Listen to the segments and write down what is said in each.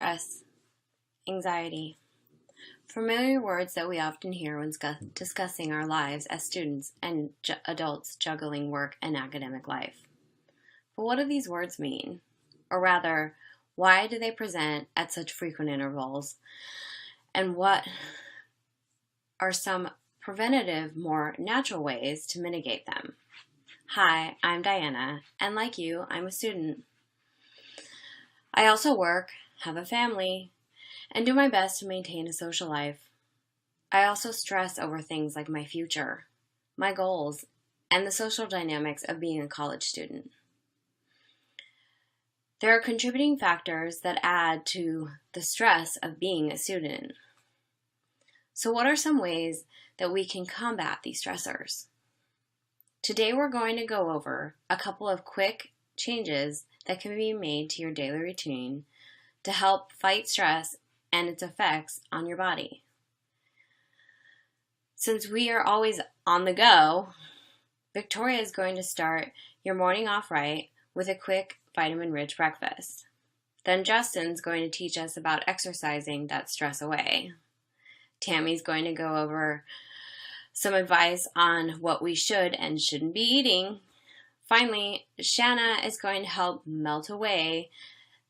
stress, anxiety. Familiar words that we often hear when discussing our lives as students and adults juggling work and academic life. But what do these words mean? Or rather, why do they present at such frequent intervals? And what are some preventative, more natural ways to mitigate them? Hi, I'm Diana, and like you, I'm a student. I also work, have a family, and do my best to maintain a social life. I also stress over things like my future, my goals, and the social dynamics of being a college student. There are contributing factors that add to the stress of being a student. So what are some ways that we can combat these stressors? Today we're going to go over a couple of quick changes that can be made to your daily routine to help fight stress and its effects on your body. Since we are always on the go, Victoria is going to start your morning off right with a quick vitamin-rich breakfast. Then Justin's going to teach us about exercising that stress away. Tammy's going to go over some advice on what we should and shouldn't be eating. Finally, Shanna is going to help melt away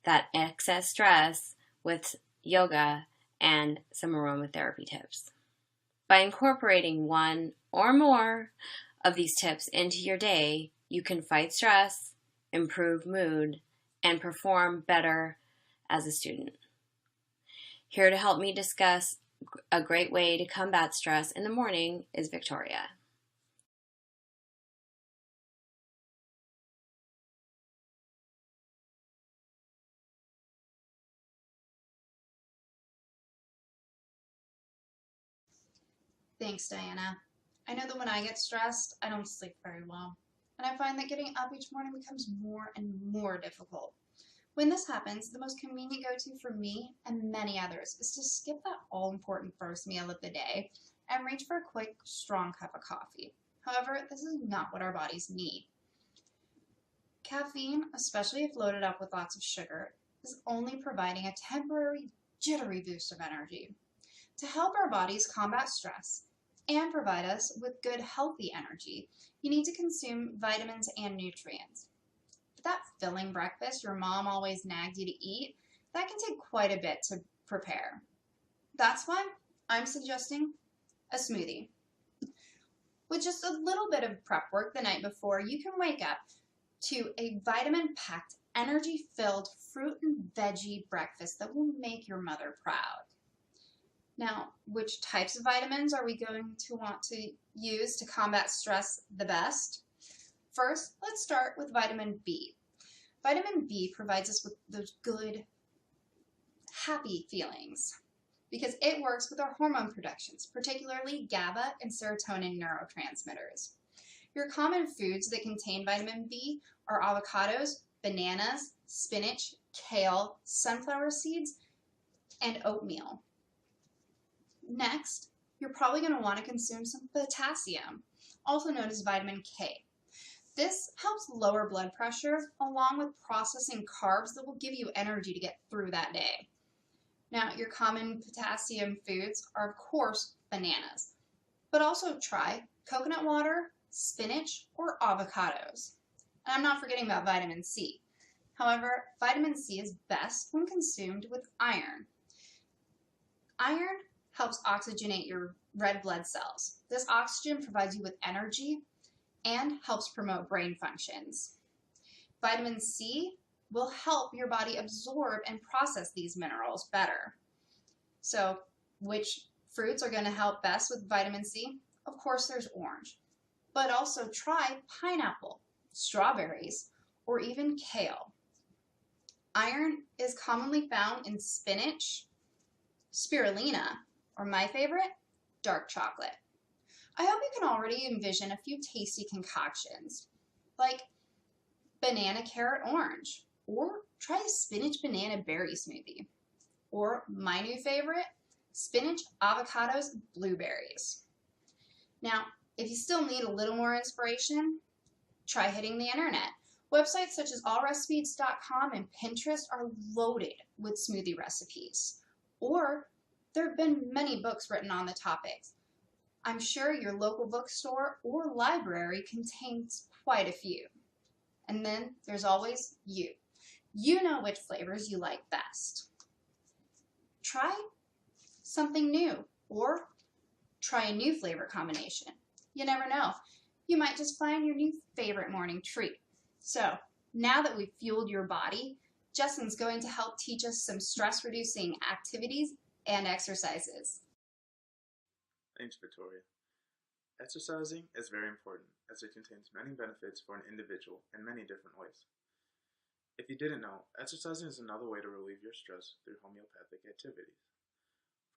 that excess stress with yoga and some aromatherapy tips. By incorporating one or more of these tips into your day, you can fight stress, improve mood, and perform better as a student. Here to help me discuss a great way to combat stress in the morning is Victoria. Thanks, Diana. I know that when I get stressed, I don't sleep very well, and I find that getting up each morning becomes more and more difficult. When this happens, the most convenient go-to for me and many others is to skip that all-important first meal of the day and reach for a quick, strong cup of coffee. However, this is not what our bodies need. Caffeine, especially if loaded up with lots of sugar, is only providing a temporary, jittery boost of energy. To help our bodies combat stress and provide us with good, healthy energy, you need to consume vitamins and nutrients. But that filling breakfast your mom always nagged you to eat, that can take quite a bit to prepare. That's why I'm suggesting a smoothie. With just a little bit of prep work the night before, you can wake up to a vitamin-packed, energy-filled fruit and veggie breakfast that will make your mother proud. Now, which types of vitamins are we going to want to use to combat stress the best? First, let's start with vitamin B. Vitamin B provides us with those good, happy feelings because it works with our hormone productions, particularly GABA and serotonin neurotransmitters. Your common foods that contain vitamin B are avocados, bananas, spinach, kale, sunflower seeds, and oatmeal. Next, you're probably going to want to consume some potassium, also known as vitamin K. This helps lower blood pressure along with processing carbs that will give you energy to get through that day. Now, your common potassium foods are, of course, bananas, but also try coconut water, spinach, or avocados. And I'm not forgetting about vitamin C. However, vitamin C is best when consumed with iron. Iron helps oxygenate your red blood cells. This oxygen provides you with energy and helps promote brain functions. Vitamin C will help your body absorb and process these minerals better. So, which fruits are going to help best with vitamin C? Of course, there's orange, but also try pineapple, strawberries, or even kale. Iron is commonly found in spinach, spirulina, or my favorite, dark chocolate. I hope you can already envision a few tasty concoctions, like banana carrot orange, or try a spinach banana berry smoothie, or my new favorite, spinach avocados blueberries. Now, if you still need a little more inspiration, try hitting the internet. Websites such as allrecipes.com and Pinterest are loaded with smoothie recipes. Or there have been many books written on the topics. I'm sure your local bookstore or library contains quite a few. And then there's always you. You know which flavors you like best. Try something new or try a new flavor combination. You never know. You might just find your new favorite morning treat. So now that we've fueled your body, Justin's going to help teach us some stress-reducing activities and exercises. Thanks, Victoria. Exercising is very important as it contains many benefits for an individual in many different ways. If you didn't know, exercising is another way to relieve your stress through homeopathic activities.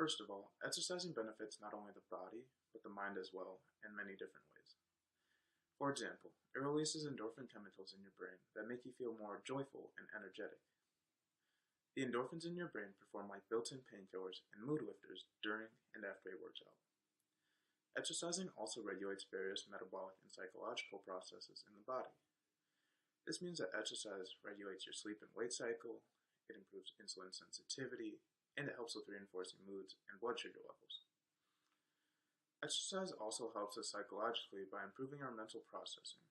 First of all, exercising benefits not only the body, but the mind as well, in many different ways. For example, it releases endorphin chemicals in your brain that make you feel more joyful and energetic. The endorphins in your brain perform like built-in painkillers and mood lifters during and after a workout. Exercising also regulates various metabolic and psychological processes in the body. This means that exercise regulates your sleep and weight cycle, it improves insulin sensitivity, and it helps with reinforcing moods and blood sugar levels. Exercise also helps us psychologically by improving our mental processing.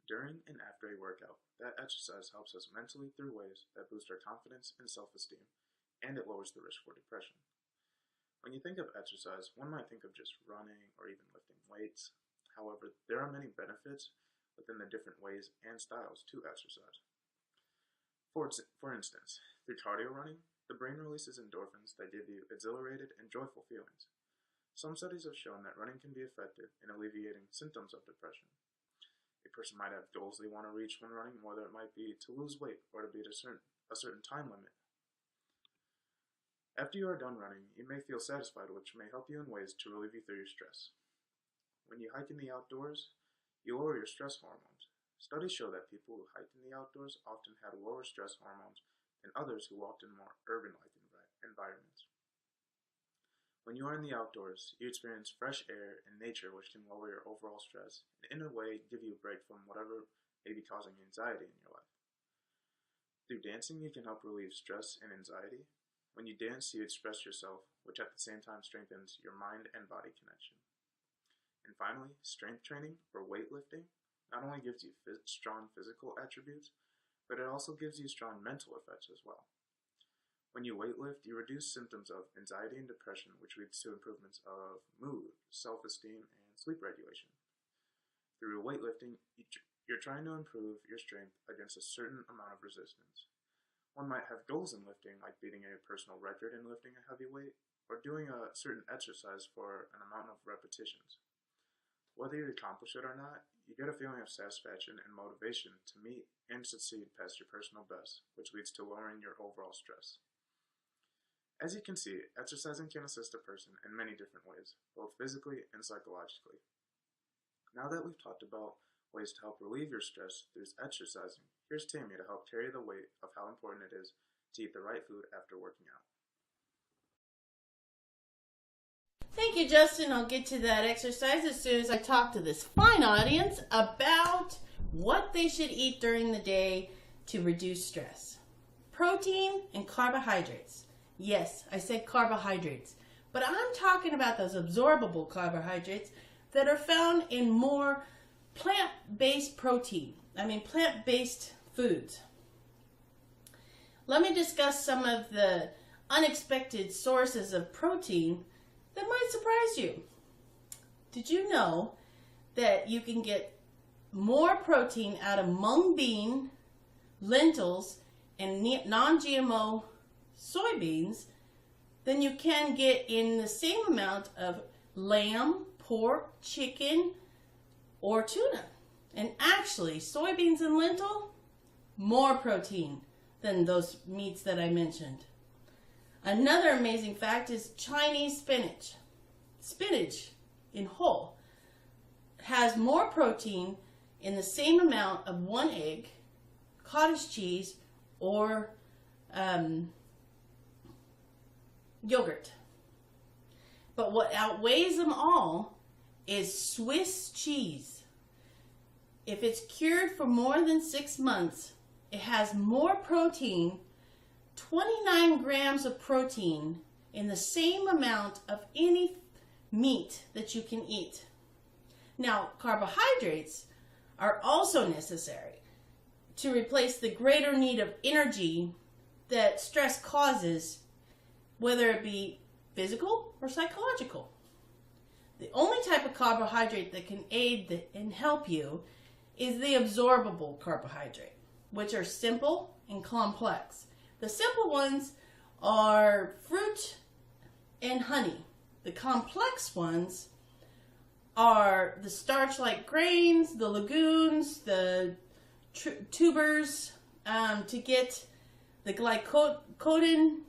During and after a workout, that exercise helps us mentally through ways that boost our confidence and self-esteem, and it lowers the risk for depression. When you think of exercise, one might think of just running or even lifting weights. However, there are many benefits within the different ways and styles to exercise. For instance, through cardio running, the brain releases endorphins that give you exhilarated and joyful feelings. Some studies have shown that running can be effective in alleviating symptoms of depression. A person might have goals they want to reach when running, whether it might be to lose weight or to beat a certain time limit. After you are done running, you may feel satisfied, which may help you in ways to relieve you through your stress. When you hike in the outdoors, you lower your stress hormones. Studies show that people who hiked in the outdoors often had lower stress hormones than others who walked in more urban-like environments. When you are in the outdoors, you experience fresh air and nature, which can lower your overall stress and in a way give you a break from whatever may be causing anxiety in your life. Through dancing, you can help relieve stress and anxiety. When you dance, you express yourself, which at the same time strengthens your mind and body connection. And finally, strength training or weightlifting not only gives you strong physical attributes, but it also gives you strong mental effects as well. When you weightlift, you reduce symptoms of anxiety and depression, which leads to improvements of mood, self-esteem, and sleep regulation. Through weightlifting, you're trying to improve your strength against a certain amount of resistance. One might have goals in lifting, like beating a personal record in lifting a heavy weight, or doing a certain exercise for an amount of repetitions. Whether you accomplish it or not, you get a feeling of satisfaction and motivation to meet and succeed past your personal best, which leads to lowering your overall stress. As you can see, exercising can assist a person in many different ways, both physically and psychologically. Now that we've talked about ways to help relieve your stress through exercising, here's Tammy to help carry the weight of how important it is to eat the right food after working out. Thank you, Justin. I'll get to that exercise as soon as I talk to this fine audience about what they should eat during the day to reduce stress. Protein and carbohydrates. Yes, I said carbohydrates, but I'm talking about those absorbable carbohydrates that are found in more plant-based foods. Let me discuss some of the unexpected sources of protein that might surprise you. Did you know that you can get more protein out of mung bean, lentils, and non-GMO soybeans than you can get in the same amount of lamb, pork, chicken, or tuna? And actually, soybeans and lentil, more protein than those meats that I mentioned. Another amazing fact is Chinese spinach. Spinach in whole has more protein in the same amount of one egg, cottage cheese, or yogurt. But what outweighs them all is Swiss cheese. If it's cured for more than 6 months, it has more protein, 29 grams of protein, in the same amount of any meat that you can eat. Now, carbohydrates are also necessary to replace the greater need of energy that stress causes, whether it be physical or psychological. The only type of carbohydrate that can aid and help you is the absorbable carbohydrate, which are simple and complex. The simple ones are fruit and honey. The complex ones are the starch-like grains, the legumes, the tubers, to get the glycogen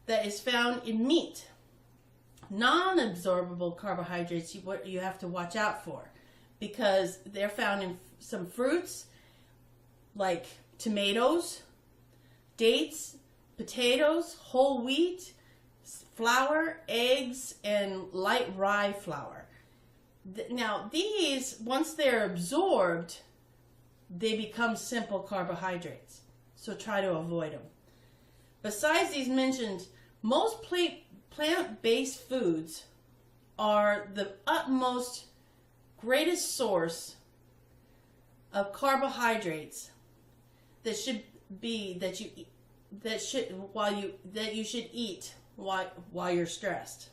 that is found in meat. Non-absorbable carbohydrates, what you have to watch out for, because they're found in some fruits like tomatoes, dates, potatoes, whole wheat, flour, eggs, and light rye flour. Now these, once they're absorbed, they become simple carbohydrates, so try to avoid them. Besides these mentioned, most plant-based foods are the utmost greatest source of carbohydrates that should be that you should eat while you're stressed.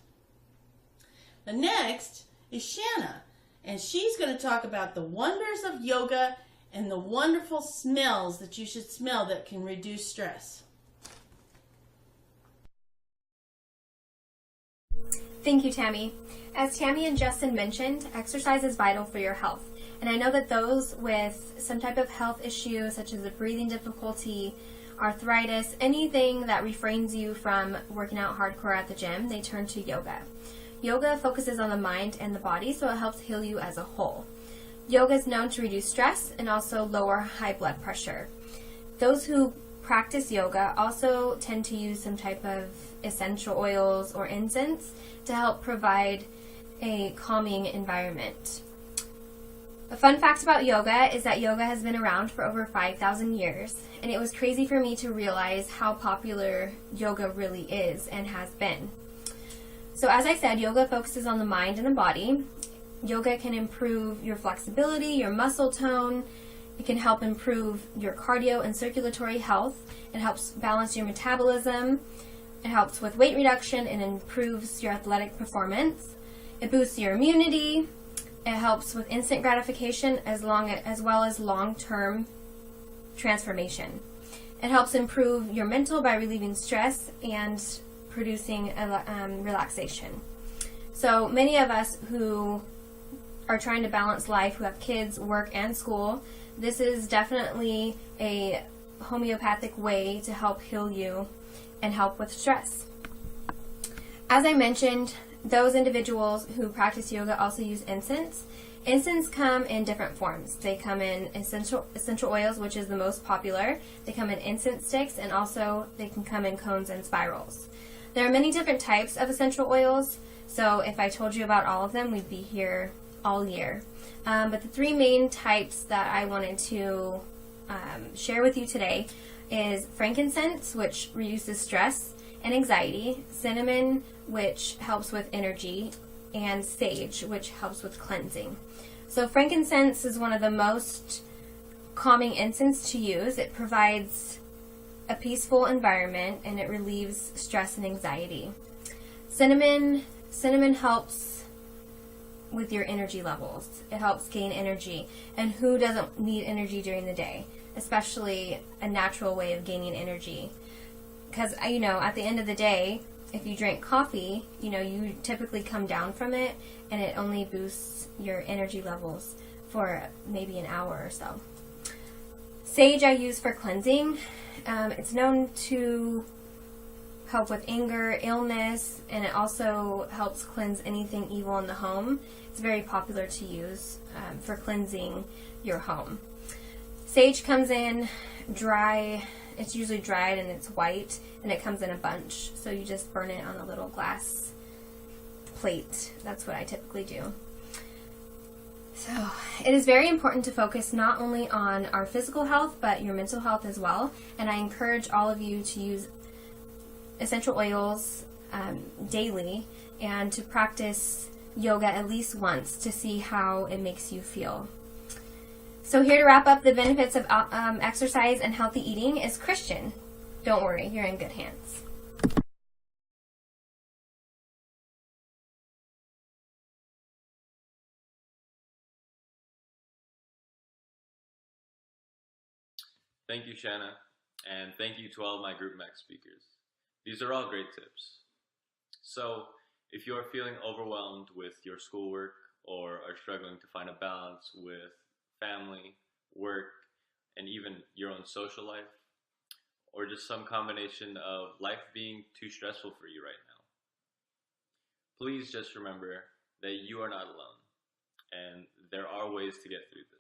The next is Shanna, and she's going to talk about the wonders of yoga and the wonderful smells that you should smell that can reduce stress. Thank you, Tammy. As Tammy and Justin mentioned, exercise is vital for your health. And I know that those with some type of health issue, such as a breathing difficulty, arthritis, anything that refrains you from working out hardcore at the gym, they turn to yoga. Yoga focuses on the mind and the body, so it helps heal you as a whole. Yoga is known to reduce stress and also lower high blood pressure. Those who practice yoga also tend to use some type of essential oils or incense to help provide a calming environment. A fun fact about yoga is that yoga has been around for over 5,000 years, and it was crazy for me to realize how popular yoga really is and has been. So as I said, yoga focuses on the mind and the body. Yoga can improve your flexibility, your muscle tone. It can help improve your cardio and circulatory health. It helps balance your metabolism. It helps with weight reduction and improves your athletic performance. It boosts your immunity. It helps with instant gratification as well as long-term transformation. It helps improve your mental by relieving stress and producing relaxation. So many of us who are trying to balance life, who have kids, work, and school, this is definitely a homeopathic way to help heal you and help with stress. As I mentioned, those individuals who practice yoga also use incense. Incense come in different forms. They come in essential oils, which is the most popular. They come in incense sticks, and also they can come in cones and spirals. There are many different types of essential oils, so if I told you about all of them, we'd be here all year. But the three main types that I wanted to share with you today is frankincense, which reduces stress and anxiety, cinnamon, which helps with energy, and sage, which helps with cleansing. So frankincense is one of the most calming incense to use. It provides a peaceful environment and it relieves stress and anxiety. Cinnamon helps with your energy levels. It helps gain energy. And who doesn't need energy during the day? Especially a natural way of gaining energy. Because, at the end of the day, if you drink coffee, you typically come down from it, and it only boosts your energy levels for maybe an hour or so. Sage I use for cleansing. It's known to help with anger, illness, and it also helps cleanse anything evil in the home. It's very popular to use for cleansing your home. Sage comes in dry. It's usually dried and it's white, and it comes in a bunch. So you just burn it on a little glass plate. That's what I typically do. So, it is very important to focus not only on our physical health, but your mental health as well. And I encourage all of you to use essential oils daily and to practice yoga at least once to see how it makes you feel. So here to wrap up the benefits of exercise and healthy eating is Christian. Don't worry, you're in good hands. Thank you, Shanna, and thank you to all of my Group Max speakers. These are all great tips. So, if you are feeling overwhelmed with your schoolwork or are struggling to find a balance with family, work, and even your own social life, or just some combination of life being too stressful for you right now, please just remember that you are not alone, and there are ways to get through this.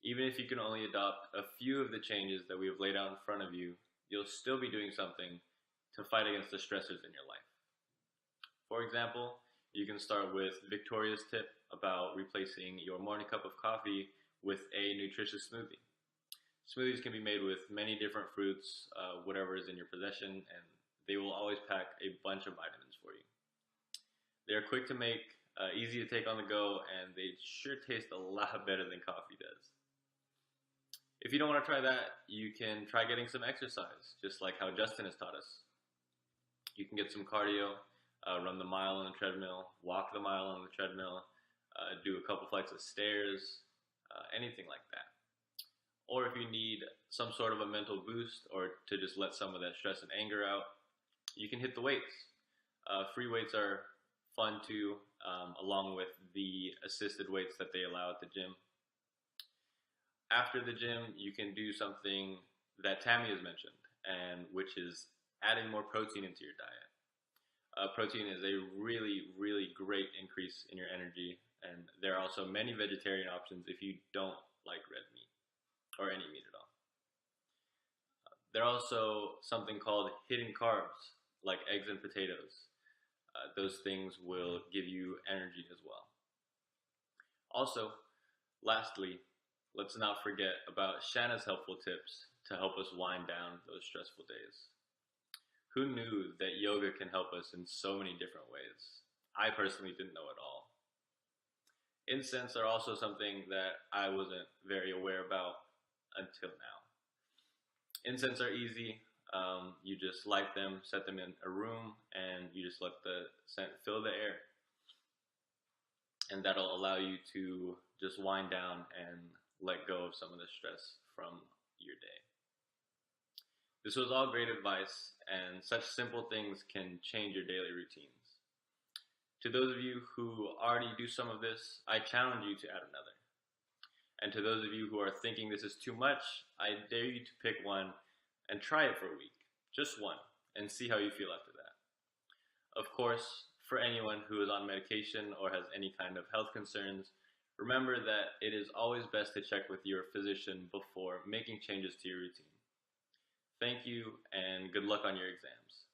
Even if you can only adopt a few of the changes that we have laid out in front of you, you'll still be doing something to fight against the stressors in your life. For example, you can start with Victoria's tip about replacing your morning cup of coffee with a nutritious smoothie. Smoothies can be made with many different fruits, whatever is in your possession, and they will always pack a bunch of vitamins for you. They are quick to make, easy to take on the go, and they sure taste a lot better than coffee does. If you don't want to try that, you can try getting some exercise, just like how Justin has taught us. You can get some cardio, run the mile on the treadmill, walk the mile on the treadmill, do a couple flights of stairs, anything like that. Or if you need some sort of a mental boost or to just let some of that stress and anger out, you can hit the weights. Free weights are fun too, along with the assisted weights that they allow at the gym. After the gym, you can do something that Tammy has mentioned, and which is adding more protein into your diet. Protein is a really, really great increase in your energy, and there are also many vegetarian options if you don't like red meat, or any meat at all. There are also something called hidden carbs, like eggs and potatoes. Those things will give you energy as well. Also, lastly, let's not forget about Shanna's helpful tips to help us wind down those stressful days. Who knew that yoga can help us in so many different ways? I personally didn't know at all. Incense are also something that I wasn't very aware about until now. Incense are easy. You just light them, set them in a room, and you just let the scent fill the air. And that'll allow you to just wind down and let go of some of the stress from your day. This was all great advice, and such simple things can change your daily routines. To those of you who already do some of this, I challenge you to add another. And to those of you who are thinking this is too much, I dare you to pick one and try it for a week, just one, and see how you feel after that. Of course, for anyone who is on medication or has any kind of health concerns, remember that it is always best to check with your physician before making changes to your routine. Thank you, and good luck on your exams.